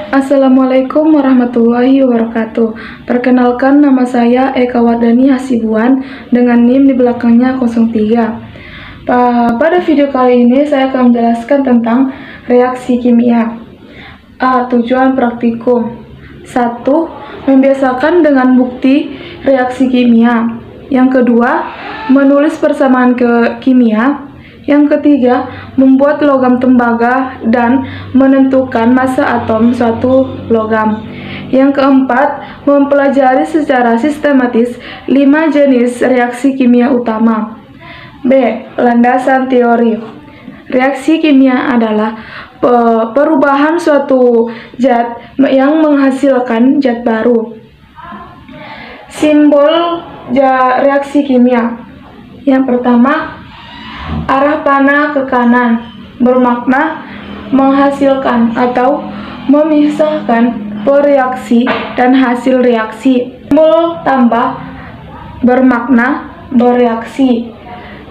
Assalamualaikum warahmatullahi wabarakatuh. Perkenalkan, nama saya Eka Wardani Hasibuan dengan NIM di belakangnya 03. Pada video kali ini saya akan menjelaskan tentang reaksi kimia. Tujuan praktikum. 1. Membiasakan dengan bukti reaksi kimia. Yang kedua, menulis persamaan kimia. Yang ketiga, membuat logam tembaga dan menentukan massa atom suatu logam. Yang keempat, mempelajari secara sistematis 5 jenis reaksi kimia utama. B. Landasan teori. Reaksi kimia adalah perubahan suatu zat yang menghasilkan zat baru. Simbol reaksi kimia. Yang pertama, arah panah ke kanan bermakna menghasilkan atau memisahkan bereaksi dan hasil reaksi. Simbol tambah bermakna bereaksi.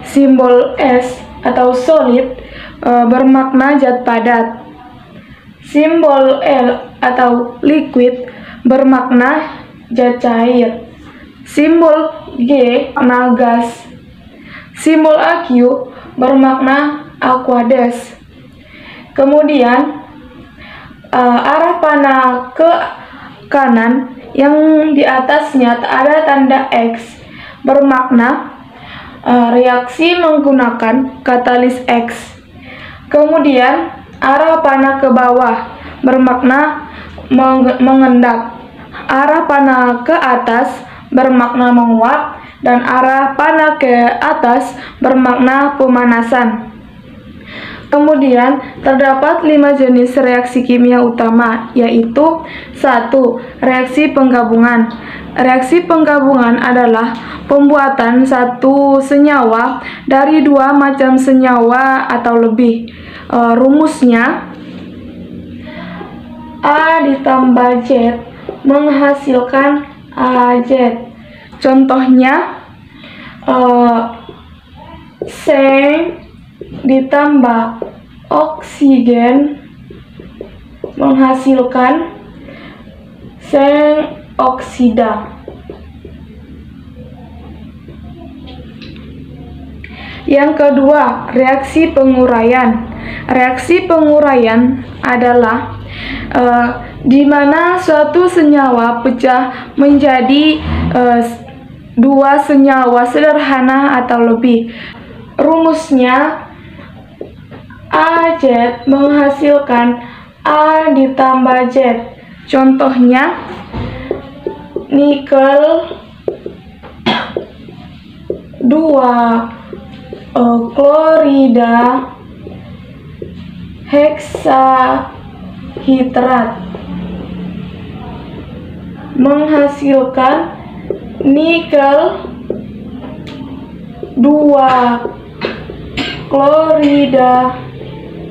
Simbol S atau solid bermakna zat padat. Simbol L atau liquid bermakna zat cair. Simbol G makna gas. Simbol AQ bermakna aqueous. Kemudian arah panah ke kanan yang di atasnya ada tanda X bermakna reaksi menggunakan katalis X. Kemudian arah panah ke bawah bermakna mengendap. Arah panah ke atas bermakna menguap. Dan arah panah ke atas bermakna pemanasan. Kemudian terdapat 5 jenis reaksi kimia utama, yaitu 1. Reaksi penggabungan. Reaksi penggabungan adalah pembuatan satu senyawa dari 2 macam senyawa atau lebih. Rumusnya A ditambah Z menghasilkan AZ. Contohnya seng ditambah oksigen menghasilkan seng oksida. Yang kedua, reaksi penguraian. Reaksi penguraian adalah di mana suatu senyawa pecah menjadi 2 senyawa sederhana atau lebih. Rumusnya AZ menghasilkan A ditambah Z. Contohnya nikel 2 klorida heksahidrat menghasilkan nikel 2 klorida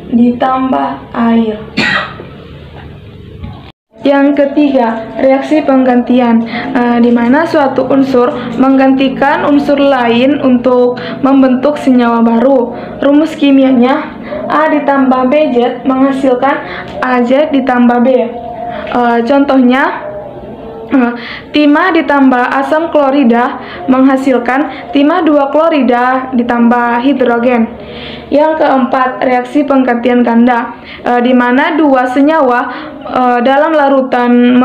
ditambah air. Yang ketiga, reaksi penggantian, di mana suatu unsur menggantikan unsur lain untuk membentuk senyawa baru. Rumus kimianya A ditambah BZ menghasilkan AZ ditambah B. Contohnya timah ditambah asam klorida menghasilkan timah 2 klorida ditambah hidrogen. Yang keempat, reaksi penggantian ganda, di mana 2 senyawa dalam larutan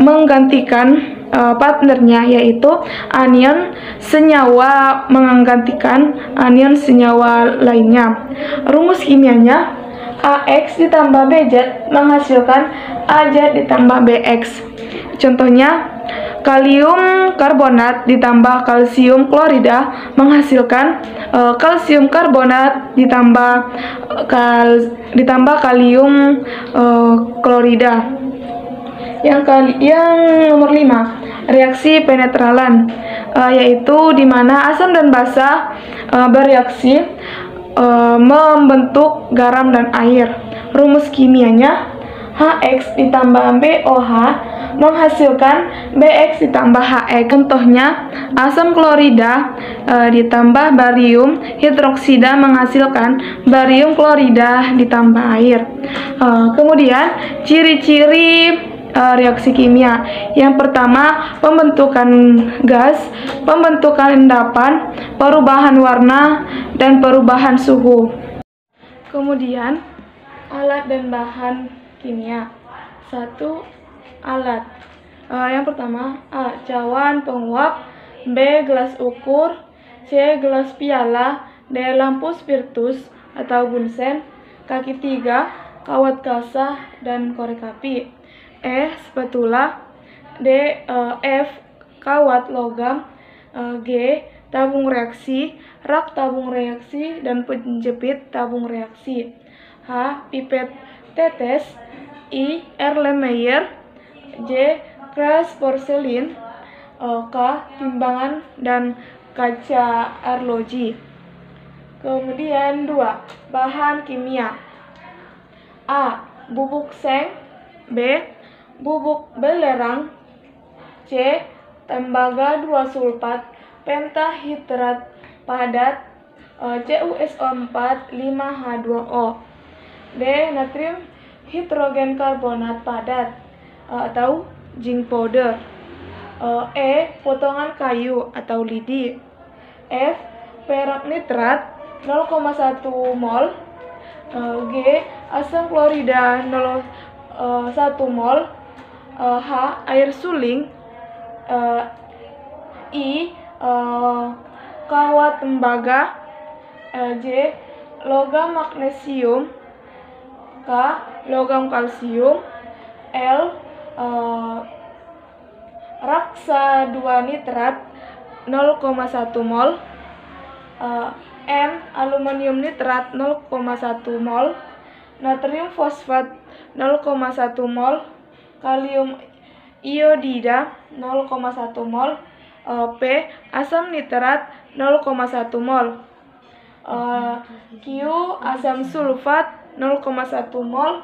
menggantikan partnernya, yaitu anion senyawa menggantikan anion senyawa lainnya. Rumus kimianya AX ditambah BZ menghasilkan AZ ditambah BX. Contohnya kalium karbonat ditambah kalsium klorida menghasilkan kalsium karbonat ditambah kalium klorida. Yang nomor 5, reaksi penetralan, yaitu di mana asam dan basa bereaksi membentuk garam dan air. Rumus kimianya HX ditambah BOH menghasilkan BX ditambah HX. Contohnya, asam klorida ditambah barium hidroksida menghasilkan barium klorida ditambah air. Kemudian, ciri-ciri reaksi kimia. Yang pertama, pembentukan gas, pembentukan endapan, perubahan warna, dan perubahan suhu. Kemudian, alat dan bahan kimia. 1. Alat. Yang pertama, A. Cawan penguap, B. Gelas ukur, C. Gelas piala, D. Lampu spiritus atau bunsen, kaki 3, kawat kasah, dan korek api. E. Spatula, D. F. Kawat logam, G. Tabung reaksi, rak tabung reaksi, dan penjepit tabung reaksi. H. Pipet tetes, I. Erlenmeyer, J. Keras porselin, K. Timbangan dan kaca arloji. Kemudian 2. Bahan kimia. A. Bubuk seng, B. Bubuk belerang, C. Tembaga 2 sulfat pentahidrat padat, CuSO4 5H2O, D. Natrium hidrogen karbonat padat atau zinc powder, E. Potongan kayu atau lidi, F. Perak nitrat 0,1 mol, G. Asam klorida 0,1 mol, H. Air suling, I. Kawat tembaga, J. Logam magnesium, K. Logam kalsium, L. Raksa 2 nitrat 0,1 mol, M. Aluminium nitrat 0,1 mol, natrium fosfat 0,1 mol, kalium iodida 0,1 mol, P. Asam nitrat 0,1 mol, Q. Asam sulfat 0,1 mol,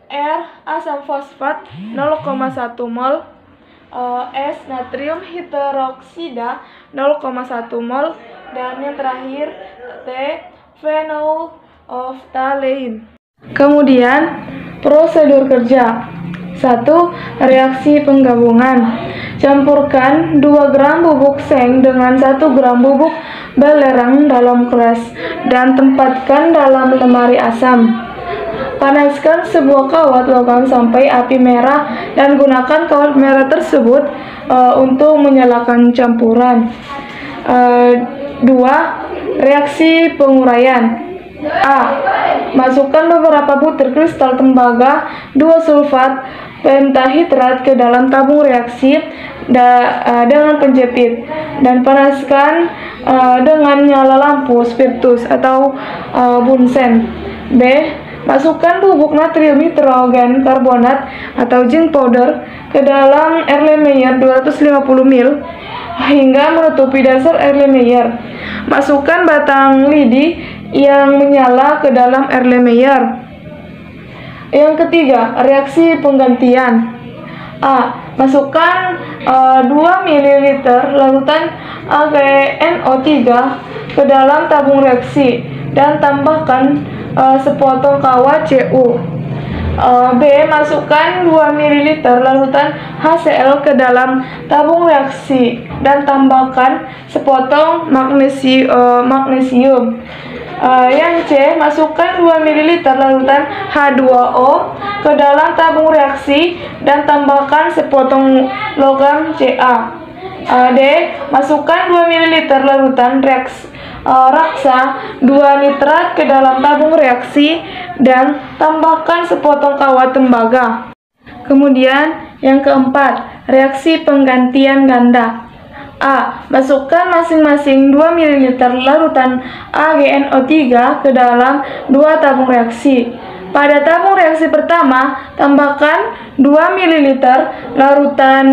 R. Asam fosfat 0,1 mol, S. Natrium hidroksida 0,1 mol, dan yang terakhir T. Phenolphthalein. Kemudian prosedur kerja. 1. Reaksi penggabungan. Campurkan 2 gram bubuk seng dengan 1 gram bubuk belerang dalam kelas dan tempatkan dalam lemari asam. Panaskan sebuah kawat logam sampai api merah dan gunakan kawat merah tersebut untuk menyalakan campuran. 2. Reaksi penguraian. A. Masukkan beberapa butir kristal tembaga 2 sulfat pentahidrat ke dalam tabung reaksi dengan penjepit dan panaskan dengan nyala lampu spiritus atau bunsen. B. Masukkan bubuk natrium hidrogen karbonat atau zinc powder ke dalam Erlenmeyer 250 ml hingga menutupi dasar Erlenmeyer. Masukkan batang lidi yang menyala ke dalam Erlenmeyer. Yang ketiga, reaksi penggantian. A. Masukkan 2 ml larutan AgNO3 ke dalam tabung reaksi dan tambahkan sepotong kawat Cu. B. Masukkan 2 ml larutan HCl ke dalam tabung reaksi dan tambahkan sepotong magnesium. Yang C. Masukkan 2 ml larutan H2O ke dalam tabung reaksi dan tambahkan sepotong logam Ca. D. Masukkan 2 ml larutan raksa 2 nitrat ke dalam tabung reaksi dan tambahkan sepotong kawat tembaga. Kemudian yang keempat, reaksi penggantian ganda. A. Masukkan masing-masing 2 ml larutan AgNO3 ke dalam 2 tabung reaksi. Pada tabung reaksi pertama, tambahkan 2 ml larutan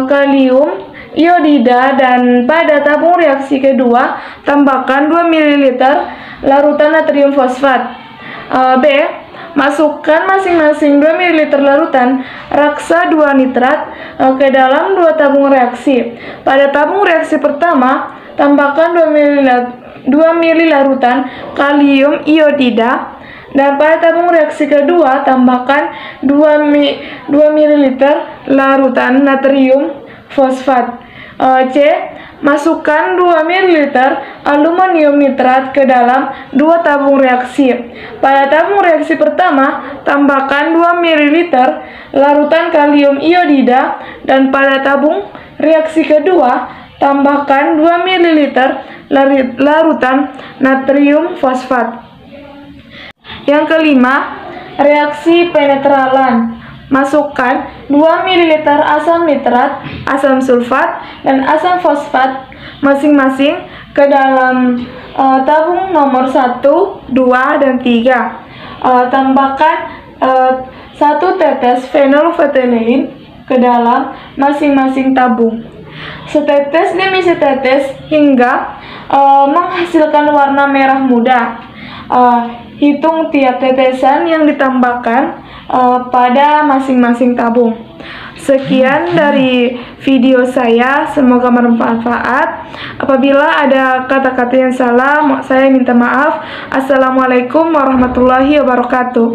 kalium iodida dan pada tabung reaksi kedua, tambahkan 2 ml larutan natrium fosfat. B. Masukkan masing-masing 2 ml larutan raksa 2 nitrat ke dalam 2 tabung reaksi. Pada tabung reaksi pertama, tambahkan 2 ml larutan kalium iodida, dan pada tabung reaksi kedua tambahkan 2 ml larutan natrium fosfat. C. Masukkan 2 ml aluminium nitrat ke dalam 2 tabung reaksi. Pada tabung reaksi pertama, tambahkan 2 ml larutan kalium iodida, dan pada tabung reaksi kedua, tambahkan 2 ml larutan natrium fosfat. Yang kelima, reaksi penetralan. Masukkan 2 ml asam nitrat, asam sulfat, dan asam fosfat masing-masing ke dalam tabung nomor 1, 2, dan 3. Tambahkan 1 tetes fenolfetalein ke dalam masing-masing tabung. Setetes demi setetes hingga menghasilkan warna merah muda. Hitung tiap tetesan yang ditambahkan pada masing-masing tabung. Sekian dari video saya, semoga bermanfaat. Apabila ada kata-kata yang salah, saya minta maaf. Assalamualaikum warahmatullahi wabarakatuh.